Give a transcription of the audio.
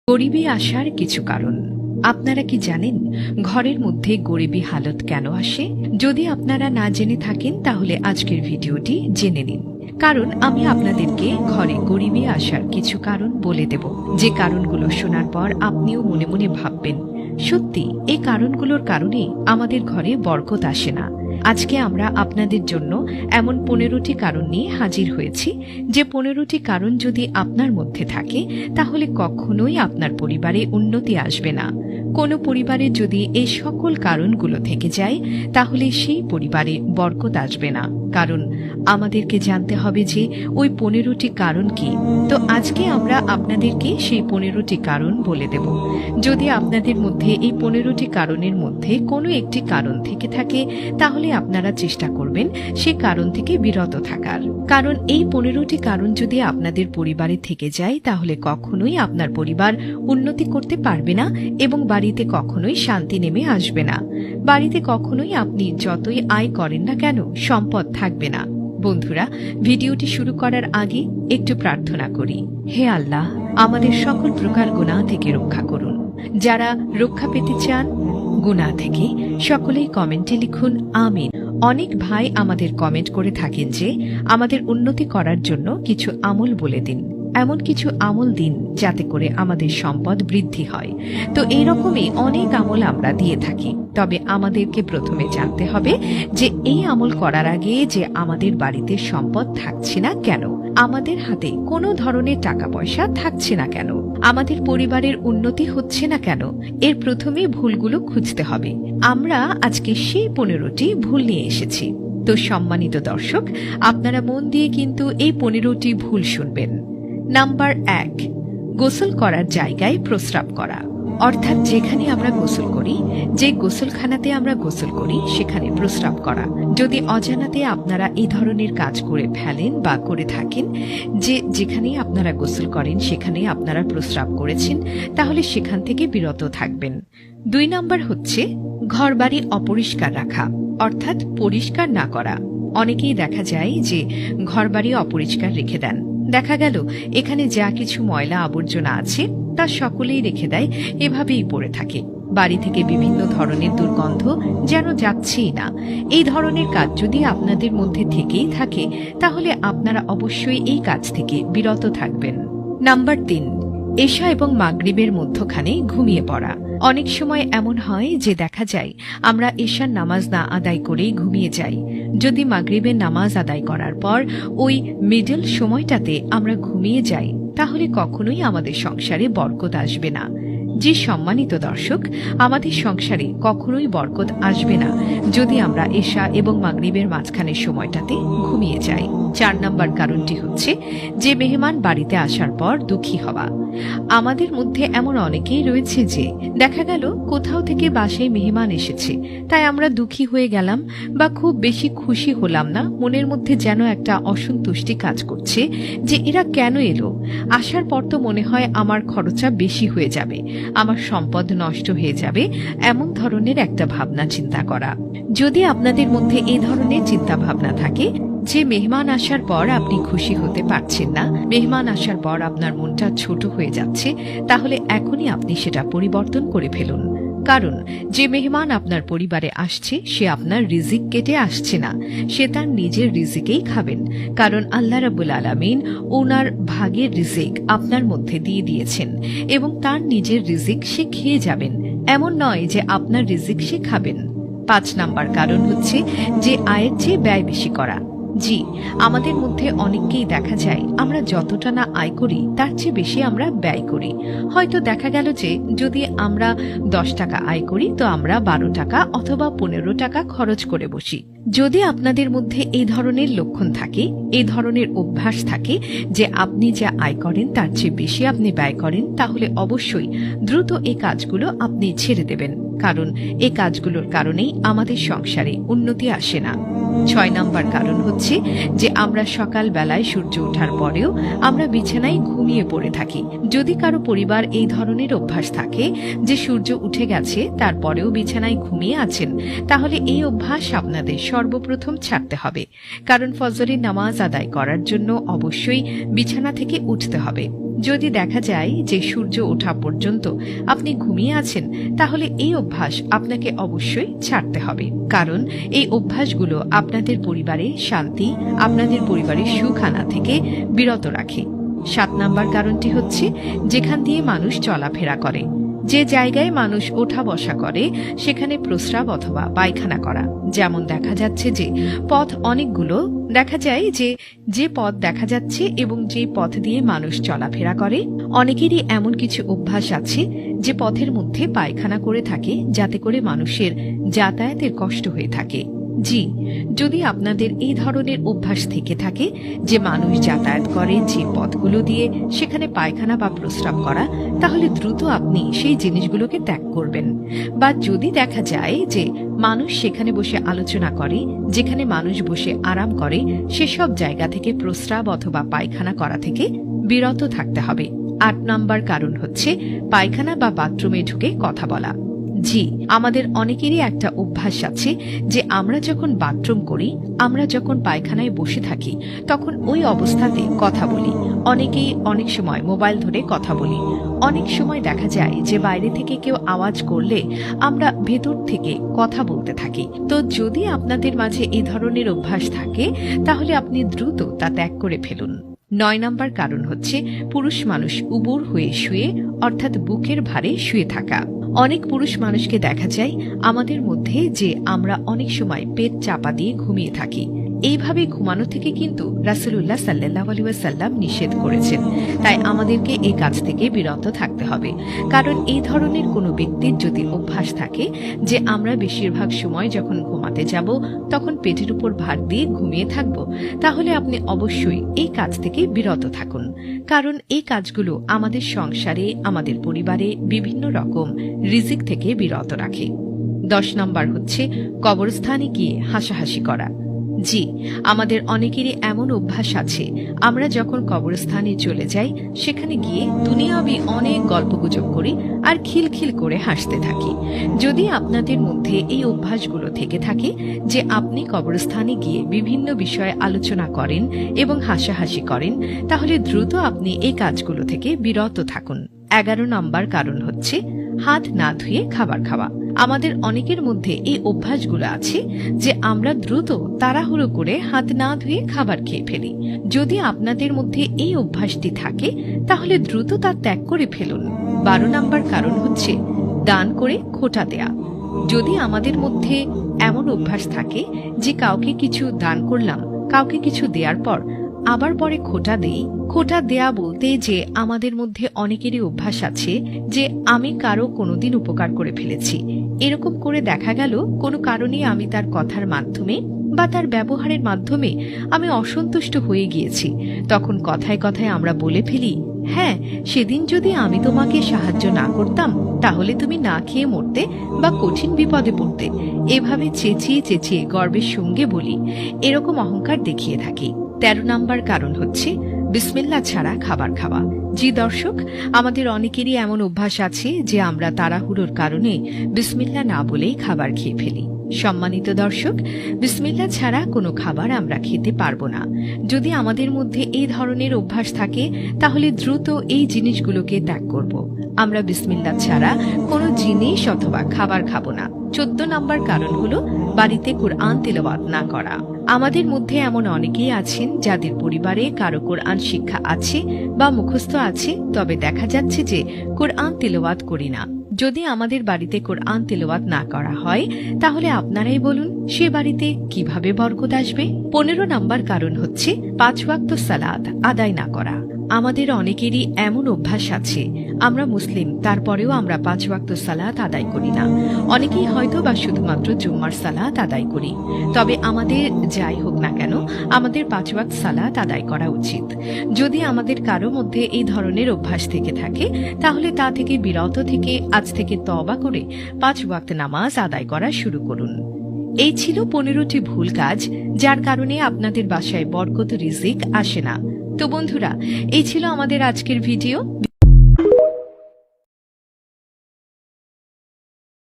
গরিবি আসার কিছু কারণ আপনারা কি জানেন? ঘরের মধ্যে গরিবি হালত কেন আসে? যদি আপনারা না জেনে থাকেন তাহলে আজকের ভিডিওটি জেনে নিন, কারণ আমি আপনাদেরকে ঘরে গরিবি আসার কিছু কারণ বলে দেব, যে কারণগুলো শোনার পর আপনিও মনে মনে ভাববেন, সত্যি এই কারণগুলোর কারণে আমাদের ঘরে বরকত আসে না। আজকে আমরা আপনাদের জন্য এমন 15টি কারণ নিয়ে হাজির হয়েছি, যে 15টি কারণ যদি আপনার মধ্যে থাকে তাহলে কখনোই আপনার পরিবারে উন্নতি আসবে না। কোনো পরিবারে যদি এই সকল কারণগুলো থেকে যায় তাহলে সেই পরিবারে বরকত আসবে না, কারণ আমাদেরকে জানতে হবে যে ওই 15টি কারণ কি। তো আজকে আমরা আপনাদেরকে সেই 15টি কারণ বলে দেব। যদি আপনাদের মধ্যে এই 15টি কারণের মধ্যে কোনো একটি কারণ থেকে থাকে তাহলে আপনারা চেষ্টা করবেন সেই কারণ থেকে বিরত থাকার, কারণ এই 15টি কারণ যদি আপনাদের পরিবারে থেকে যায় তাহলে কখনোই আপনার পরিবার উন্নতি করতে পারবে না এবং বাড়িতে কখনোই শান্তি নেমে আসবে না। বাড়িতে কখনোই আপনি যতই আয় করেন না কেন সম্পদ থাকবে না। বন্ধুরা, ভিডিওটি শুরু করার আগে একটু প্রার্থনা করি। হে আল্লাহ, আমাদের সকল প্রকার গুনাহ থেকে রক্ষা করুন। যারা রক্ষা পেতে চান গুনাহ থেকে, সকলেই কমেন্টে লিখুন আমিন। অনেক ভাই আমাদের কমেন্ট করে থাকেন যে আমাদের উন্নতি করার জন্য কিছু আমল বলে দিন, এমন কিছু আমল দিন যাতে করে আমাদের সম্পদ বৃদ্ধি হয়। তো এইরকমই অনেক আমল আমরা দিয়ে থাকি, তবে আমাদেরকে প্রথমে জানতে হবে যে এই আমল করার আগে যে আমাদের বাড়িতে সম্পদ থাকছে না কেন, আমাদের হাতে কোনো ধরনের টাকা পয়সা থাকছে না কেন, আমাদের পরিবারের উন্নতি হচ্ছে না কেন, এর প্রথমে ভুলগুলো খুঁজতে হবে। আমরা আজকে সেই 15টি ভুল নিয়ে এসেছি। তো সম্মানিত দর্শক, আপনারা মন দিয়ে কিন্তু এই 15টি ভুল শুনবেন। নাম্বার 1, গোসল করার জায়গায় প্রস্রাব করা, অর্থাৎ যেখানে আমরা গোসল করি, যে গোসলখানাতে আমরা গোসল করি সেখানে প্রস্রাব করা। যদি অজানাতে আপনারা এই ধরনের কাজ করে ফেলেন বা করে থাকেন, যে যেখানে আপনারা গোসল করেন সেখানে আপনারা প্রস্রাব করেছেন, তাহলে সেখান থেকে বিরত থাকবেন। 2 নাম্বার হচ্ছে ঘরবাড়ি অপরিষ্কার রাখা, অর্থাৎ পরিষ্কার না করা। অনেকেই দেখা যায় যে ঘরবাড়ি অপরিষ্কার রেখে দেন, দেখা গেল এখানে যা কিছু ময়লা আবর্জনা আছে তা সকলেই রেখে দেয়, এভাবেই পড়ে থাকে। বাড়ি থেকে বিভিন্ন ধরনের দুর্গন্ধ যেন যাচ্ছেই না। এই ধরনের কাজ যদি আপনাদের মধ্যে থেকেই থাকে তাহলে আপনারা অবশ্যই এই কাজ থেকে বিরত থাকবেন। নাম্বার 3, এশা এবং মাগরিবের মধ্যখানে ঘুমিয়ে পড়া। অনেক সময় এমন হয় যে দেখা যায় আমরা এশার নামাজ না আদায় করেই ঘুমিয়ে যাই। যদি মাগরিবের নামাজ আদায় করার পর ওই মিডল সময়টাতে আমরা ঘুমিয়ে যাই তাহলে কখনোই আমাদের সংসারে বরকত আসবে না। যে সম্মানিত দর্শক, আমাদের সংসারে কখনোই বরকত আসবে না যদি আমরা এশা এবং মাগরিবের মাঝখানের সময়টাতে ঘুমিয়ে যাই। 4 নাম্বার কারণটি হচ্ছে যে মেহমান বাড়িতে আসার পর দুঃখী হওয়া। আমাদের মধ্যে এমন অনেকেই রয়েছে যে দেখা গেল কোথাও থেকে বাসায় মেহমান এসেছে, তাই আমরা দুঃখী হয়ে গেলাম বা খুব বেশি খুশি হলাম না। মনের মধ্যে যেন একটা অসন্তুষ্টি কাজ করছে যে এরা কেন এলো, আসার পর তো মনে হয় আমার খরচা বেশি হয়ে যাবে, আমার সম্পদ নষ্ট হয়ে যাবে, এমন ধরনের একটা ভাবনা চিন্তা করা। যদি আপনাদের মধ্যে এই ধরনের চিন্তা ভাবনা থাকে যে মেহমান আসার পর আপনি খুশি হতে পারছেন না, মেহমান আসার পর আপনার মনটা ছোট হয়ে যাচ্ছে, তাহলে এখনই আপনি সেটা পরিবর্তন করে ফেলুন। কারণ যে মেহমান আপনার পরিবারে আসছে সে আপনার রিজিক কেটে আসছে না, সে তার নিজের রিজিকেই খাবেন, কারণ আল্লাহ রাব্বুল আলামিন ওনার ভাগের রিজিক আপনার মধ্যে দিয়ে দিয়েছেন এবং তার নিজের রিজিক সে খেয়ে যাবেন, এমন নয় যে আপনার রিজিক সে খাবেন। 5 নাম্বার কারণ হচ্ছে যে আয়ের চেয়ে ব্যয় বেশি করা। জি, আমাদের মধ্যে অনেককেই দেখা যায় আমরা যতটা না আয় করি তার চেয়ে বেশি আমরা ব্যয় করি। হয়তো দেখা গেল যে যদি আমরা 10 টাকা আয় করি তো আমরা 12 টাকা অথবা 15 টাকা খরচ করে বসি। যদি আপনাদের মধ্যে এই ধরনের লক্ষণ থাকে, এই ধরনের অভ্যাস থাকে যে আপনি যা আয় করেন তার চেয়ে বেশি আপনি ব্যয় করেন, তাহলে অবশ্যই দ্রুত এই কাজগুলো আপনি ছেড়ে দেবেন, কারণ এই কাজগুলোর কারণেই আমাদের সংসারে উন্নতি আসে না। 6 নাম্বার কারণ হচ্ছে যে আমরা সকাল বেলায় সূর্য ওঠার পরেও আমরা বিছানায় ঘুমিয়ে পড়ে থাকি। যদি কারো পরিবার এই ধরনের অভ্যাস থাকে যে সূর্য উঠে গেছে তারপরেও বিছানায় ঘুমিয়ে আছেন, তাহলে এই অভ্যাস আপনাদের সর্বপ্রথম ছাড়তে হবে, কারণ ফজরের নামাজ আদায় করার জন্য অবশ্যই বিছানা থেকে উঠতে হবে। যদি দেখা যায় যে সূর্য ওঠা পর্যন্ত আপনি ঘুমিয়ে আছেন, তাহলে এই অভ্যাস আপনাকে অবশ্যই ছাড়তে হবে, কারণ এই অভ্যাসগুলো আপনাদের পরিবারে শান্তি, আপনাদের পরিবারের সুখ আনা থেকে বিরত রাখে। 7 নাম্বার কারণটি হচ্ছে যেখান দিয়ে মানুষ চলাফেরা করে, যে জায়গায় মানুষ ওঠা বসা করে সেখানে প্রস্রাব অথবা পায়খানা করা। যেমন দেখা যাচ্ছে যে পথ অনেকগুলো, দেখা যায় যে পথ দেখা যাচ্ছে এবং যে পথ দিয়ে মানুষ চলাফেরা করে, অনেকেরই এমন কিছু অভ্যাস আছে যে পথের মধ্যে পায়খানা করে থাকে, যাতে করে মানুষের যাতায়াতের কষ্ট হয়ে থাকে। জি, যদি আপনাদের এই ধরনের অভ্যাস থেকে থাকে যে মানুষ যাতায়াত করে যে পথগুলো দিয়ে, সেখানে পায়খানা বা প্রস্রাব করা, তাহলে দ্রুত আপনি সেই জিনিসগুলোকে ত্যাগ করবেন। বা যদি দেখা যায় যে মানুষ সেখানে বসে আলোচনা করে, যেখানে মানুষ বসে আরাম করে, সেসব জায়গা থেকে প্রস্রাব অথবা পায়খানা করা থেকে বিরত থাকতে হবে। 8 নাম্বার কারণ হচ্ছে পায়খানা বা বাথরুমে ঢুকে কথা বলা। জি, আমাদের অনেকেরই একটা অভ্যাস আছে যে আমরা যখন বাথরুম করি, আমরা যখন পায়খানায় বসে থাকি, তখন ওই অবস্থাতে কথা বলি। অনেকেই অনেক সময় মোবাইল ধরে কথা বলি। অনেক সময় দেখা যায় যে বাইরে থেকে কেউ আওয়াজ করলে আমরা ভেতর থেকে কথা বলতে থাকি। তো যদি আপনাদের মাঝে এই ধরনের অভ্যাস থাকে, তাহলে আপনি দ্রুত তা ত্যাগ করে ফেলুন। 9 নাম্বার কারণ হচ্ছে পুরুষ মানুষ উবুর হয়ে শুয়ে, অর্থাৎ বুকের ভারে শুয়ে থাকা। অনেক পুরুষ মানুষকে দেখা যায় আমাদের মধ্যে যে আমরা অনেক সময় পেট চাপা দিয়ে ঘুমিয়ে থাকি। এইভাবে ঘুমানো থেকে কিন্তু রাসূলুল্লাহ সাল্লাল্লাহু আলাইহি ওয়াসাল্লাম নিষেধ করেছেন। তাই আমাদেরকে এই কাজ থেকে বিরত থাকতে হবে, কারণ এই ধরনের কোনো ব্যক্তির যদি অভ্যাস থাকে যে আমরা বেশিরভাগ সময় যখন ঘুমাতে যাব তখন পেটের উপর ভার দিয়ে ঘুমিয়ে থাকব, তাহলে আপনি অবশ্যই এই কাজ থেকে বিরত থাকুন, কারণ এই কাজগুলো আমাদের সংসারে, আমাদের পরিবারে বিভিন্ন রকম রিজিক থেকে বিরত রাখে। 10 নম্বর হচ্ছে কবরস্থানে গিয়ে হাসাহাসি করা। জি, আমাদের অনেকেরই এমন অভ্যাস আছে, আমরা যখন কবরস্থানে চলে যাই সেখানে গিয়ে দুনিয়াবি অনেক গল্পগুজব করি আর খিলখিল করে হাসতে থাকি। যদি আপনাদের মধ্যে এই অভ্যাসগুলো থেকে থাকে যে আপনি কবরস্থানে গিয়ে বিভিন্ন বিষয়ে আলোচনা করেন এবং হাসাহাসি করেন, তাহলে দ্রুত আপনি এই কাজগুলো থেকে বিরত থাকুন। 11 নম্বর কারণ হচ্ছে হাত না ধুয়ে খাবার খাওয়া। আমাদের অনেকের মধ্যে এই অভ্যাসগুলো আছে যে আমরা দ্রুত তাড়াহুড়ো করে হাত না ধুয়ে খাবার খেয়ে ফেলি। যদি আপনাদের মধ্যে এই অভ্যাসটি থাকে, তাহলে দ্রুত তা ত্যাগ করে ফেলুন। 12 নম্বর কারণ হচ্ছে দান করে খোঁটা দেয়া। যদি আমাদের মধ্যে এমন অভ্যাস থাকে যে কাউকে কিছু দান করলাম, কাউকে কিছু দেওয়ার পর আবার পরে খোঁটা দেই, খোঁটা দেয়া বলতে যে আমাদের মধ্যে অনেকেরই অভ্যাস আছে যে আমি কারো কোনোদিন উপকার করে ফেলেছি, এরকম করে দেখা গেল কোনো কারণে আমি তার কথার মাধ্যমে বা তার ব্যবহারের মাধ্যমে আমি অসন্তুষ্ট হয়ে গিয়েছি, তখন কথায় কথায় আমরা বলে ফেলি, হ্যাঁ, সেদিন যদি আমি তোমাকে সাহায্য না করতাম তাহলে তুমি না খেয়ে মরতে বা কঠিন বিপদে পড়তে। এভাবে চেঁচিয়ে চেঁচিয়ে গর্বের সঙ্গে বলি, এরকম অহংকার দেখিয়ে থাকি। 13 নম্বর কারণ হচ্ছে বিসমিল্লাহ ছাড়া খাবার খাওয়া। জি দর্শক, আমাদের অনেকেরই এমন অভ্যাস আছে যে আমরা তাড়াহুড়োর কারণে বিসমিল্লাহ না বলেই খাবার খেয়ে ফেলি। সম্মানিত দর্শক, বিসমিল্লাহ ছাড়া কোনো খাবার আমরা খেতে পারবো না। যদি আমাদের মধ্যে এই ধরনের অভ্যাস থাকে, তাহলে দ্রুত এই জিনিসগুলোকে ত্যাগ করব। আমরা বিসমিল্লাহ ছাড়া কোনো জিনিস অথবা খাবার খাবো না। 14 নম্বর কারণ হলো বাড়িতে কোরআন তেলাওয়াত না করা। আমাদের মধ্যে এমন অনেকেই আছেন যাদের পরিবারে কারো কোরআন শিক্ষা আছে বা মুখস্থ আছে, তবে দেখা যাচ্ছে যে কোরআন তেলাওয়াত করি না। যদি আমাদের বাড়িতে কোরআন তেলাওয়াত না করা হয়, তাহলে আপনারাই বলুন সে বাড়িতে কিভাবে বরকত আসবে? 15 নম্বর কারণ হচ্ছে 5 ওয়াক্ত সালাত আদায় না করা। আমাদের অনেকেরই এমন অভ্যাস আছে, আমরা মুসলিম, তারপরেও আমরা 5 ওয়াক্ত সালাত আদায় করি না। অনেকেই হয়তো বা শুধুমাত্র জুম্মার সালাত আদায় করি। তবে আমাদের যাই হোক না কেন, আমাদের 5 ওয়াক্ত সালাত আদায় করা উচিত। যদি আমাদের কারো মধ্যে এই ধরনের অভ্যাস থেকে থাকে, তাহলে তা থেকে বিরত থেকে আজ থেকে তওবা করে 5 ওয়াক্ত নামাজ আদায় করা শুরু করুন। এই ছিল 15টি ভুল কাজ যার কারণে আপনাদের বাসায় বরকত রিজিক আসে না। তো বন্ধুরা, এই ছিল আমাদের আজকের ভিডিও।